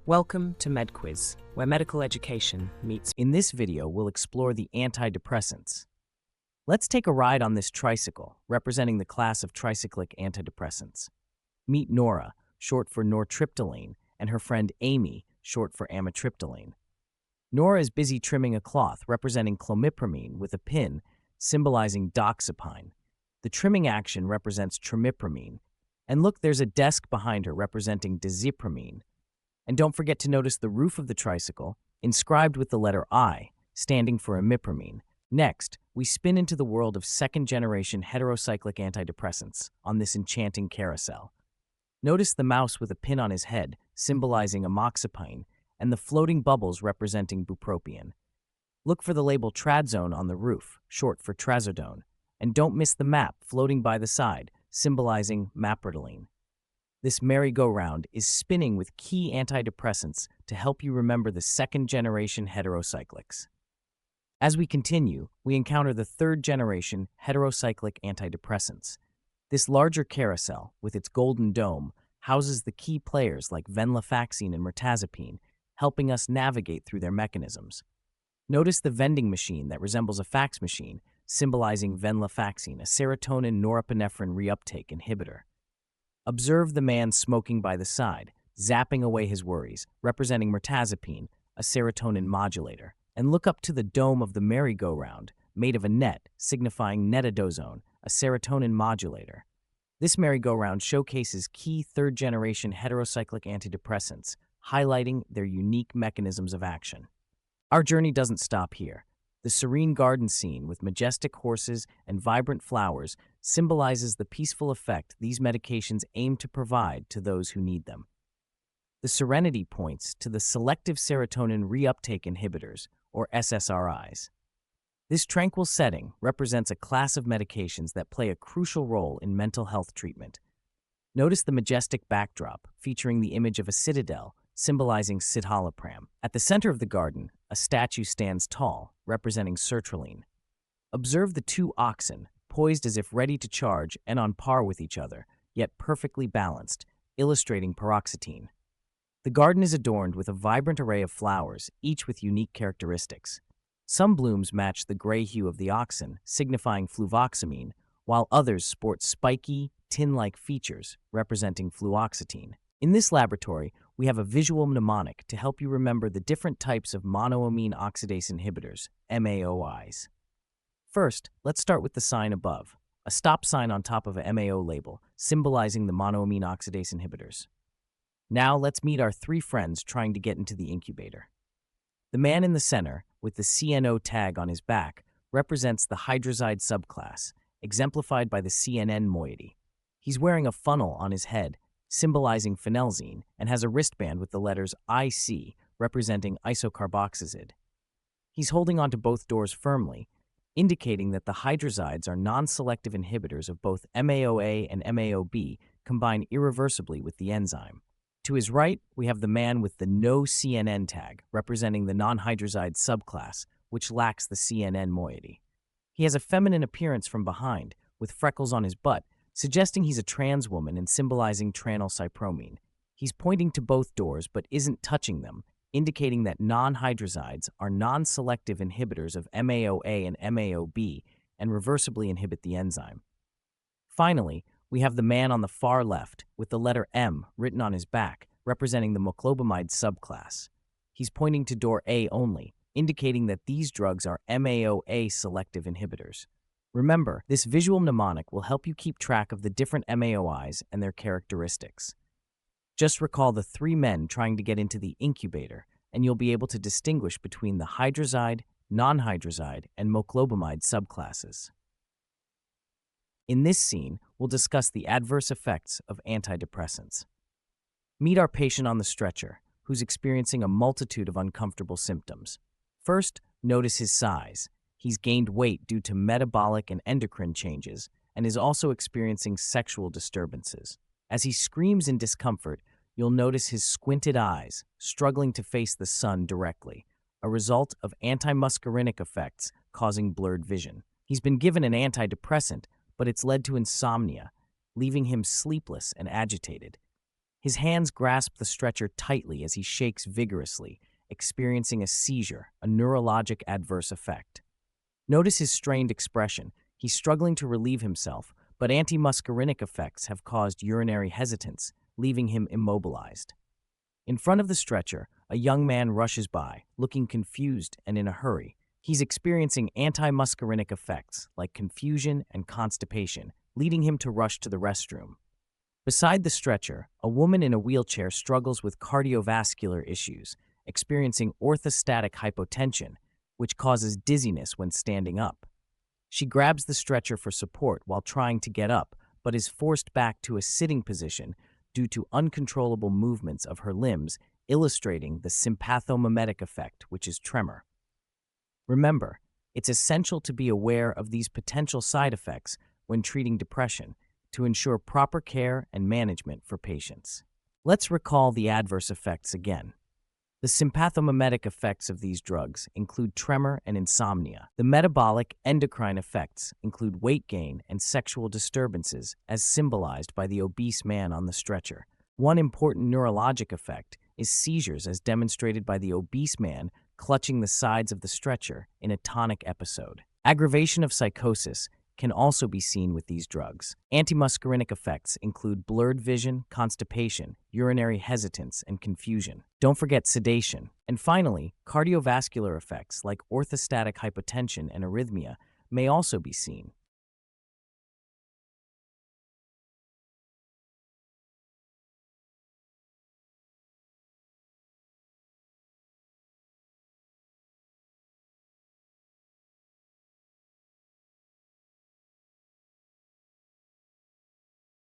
Welcome to MedQuiz, where medical education meets. In this video, we'll explore the antidepressants. Let's take a ride on this tricycle, representing the class of tricyclic antidepressants. Meet Nora, short for nortriptyline, and her friend Amy, short for amitriptyline. Nora is busy trimming a cloth, representing clomipramine, with a pin, symbolizing doxepine. The trimming action represents trimipramine. And look, there's a desk behind her, representing dizipramine. And don't forget to notice the roof of the tricycle, inscribed with the letter I, standing for imipramine. Next, we spin into the world of second-generation heterocyclic antidepressants on this enchanting carousel. Notice the mouse with a pin on his head, symbolizing amoxapine, and the floating bubbles representing bupropion. Look for the label trazone on the roof, short for trazodone, and don't miss the map floating by the side, symbolizing mapretyline. This merry-go-round is spinning with key antidepressants to help you remember the second-generation heterocyclics. As we continue, we encounter the third-generation heterocyclic antidepressants. This larger carousel, with its golden dome, houses the key players like venlafaxine and mirtazapine, helping us navigate through their mechanisms. Notice the vending machine that resembles a fax machine, symbolizing venlafaxine, a serotonin-norepinephrine reuptake inhibitor. Observe the man smoking by the side, zapping away his worries, representing mirtazapine, a serotonin modulator. And look up to the dome of the merry-go-round, made of a net, signifying netidozole, a serotonin modulator. This merry-go-round showcases key third-generation heterocyclic antidepressants, highlighting their unique mechanisms of action. Our journey doesn't stop here. The serene garden scene with majestic horses and vibrant flowers symbolizes the peaceful effect these medications aim to provide to those who need them. The serenity points to the selective serotonin reuptake inhibitors, or SSRIs. This tranquil setting represents a class of medications that play a crucial role in mental health treatment. Notice the majestic backdrop featuring the image of a citadel, symbolizing citalopram. At the center of the garden, a statue stands tall, representing sertraline. Observe the two oxen, poised as if ready to charge and on par with each other, yet perfectly balanced, illustrating paroxetine. The garden is adorned with a vibrant array of flowers, each with unique characteristics. Some blooms match the gray hue of the oxen, signifying fluvoxamine, while others sport spiky, tin-like features, representing fluoxetine. In this laboratory, we have a visual mnemonic to help you remember the different types of monoamine oxidase inhibitors, MAOIs. First, let's start with the sign above, a stop sign on top of a MAO label, symbolizing the monoamine oxidase inhibitors. Now let's meet our three friends trying to get into the incubator. The man in the center, with the CNO tag on his back, represents the hydrazide subclass, exemplified by the CNN moiety. He's wearing a funnel on his head, symbolizing phenelzine, and has a wristband with the letters IC, representing isocarboxazid. He's holding onto both doors firmly, indicating that the hydrazides are non-selective inhibitors of both MAOA and MAOB combined irreversibly with the enzyme. To his right, we have the man with the no CNN tag, representing the non-hydrazide subclass, which lacks the CNN moiety. He has a feminine appearance from behind, with freckles on his butt, suggesting he's a trans woman and symbolizing tranylcypromine. He's pointing to both doors but isn't touching them, indicating that non-hydrazides are non-selective inhibitors of MAOA and MAOB and reversibly inhibit the enzyme. Finally, we have the man on the far left with the letter M written on his back, representing the moclobemide subclass. He's pointing to door A only, indicating that these drugs are MAOA selective inhibitors. Remember, this visual mnemonic will help you keep track of the different MAOIs and their characteristics. Just recall the three men trying to get into the incubator, and you'll be able to distinguish between the hydrazide, non-hydrazide, and moclobemide subclasses. In this scene, we'll discuss the adverse effects of antidepressants. Meet our patient on the stretcher, who's experiencing a multitude of uncomfortable symptoms. First, notice his size. He's gained weight due to metabolic and endocrine changes and is also experiencing sexual disturbances. As he screams in discomfort, you'll notice his squinted eyes, struggling to face the sun directly, a result of antimuscarinic effects causing blurred vision. He's been given an antidepressant, but it's led to insomnia, leaving him sleepless and agitated. His hands grasp the stretcher tightly as he shakes vigorously, experiencing a seizure, a neurologic adverse effect. Notice his strained expression. He's struggling to relieve himself, but antimuscarinic effects have caused urinary hesitance, leaving him immobilized. In front of the stretcher, a young man rushes by, looking confused and in a hurry. He's experiencing antimuscarinic effects like confusion and constipation, leading him to rush to the restroom. Beside the stretcher, a woman in a wheelchair struggles with cardiovascular issues, experiencing orthostatic hypotension, which causes dizziness when standing up. She grabs the stretcher for support while trying to get up, but is forced back to a sitting position due to uncontrollable movements of her limbs, illustrating the sympathomimetic effect, which is tremor. Remember, it's essential to be aware of these potential side effects when treating depression to ensure proper care and management for patients. Let's recall the adverse effects again. The sympathomimetic effects of these drugs include tremor and insomnia. The metabolic endocrine effects include weight gain and sexual disturbances, as symbolized by the obese man on the stretcher. One important neurologic effect is seizures, as demonstrated by the obese man clutching the sides of the stretcher in a tonic episode. Aggravation of psychosis can also be seen with these drugs. Antimuscarinic effects include blurred vision, constipation, urinary hesitance, and confusion. Don't forget sedation. And finally, cardiovascular effects like orthostatic hypotension and arrhythmia may also be seen.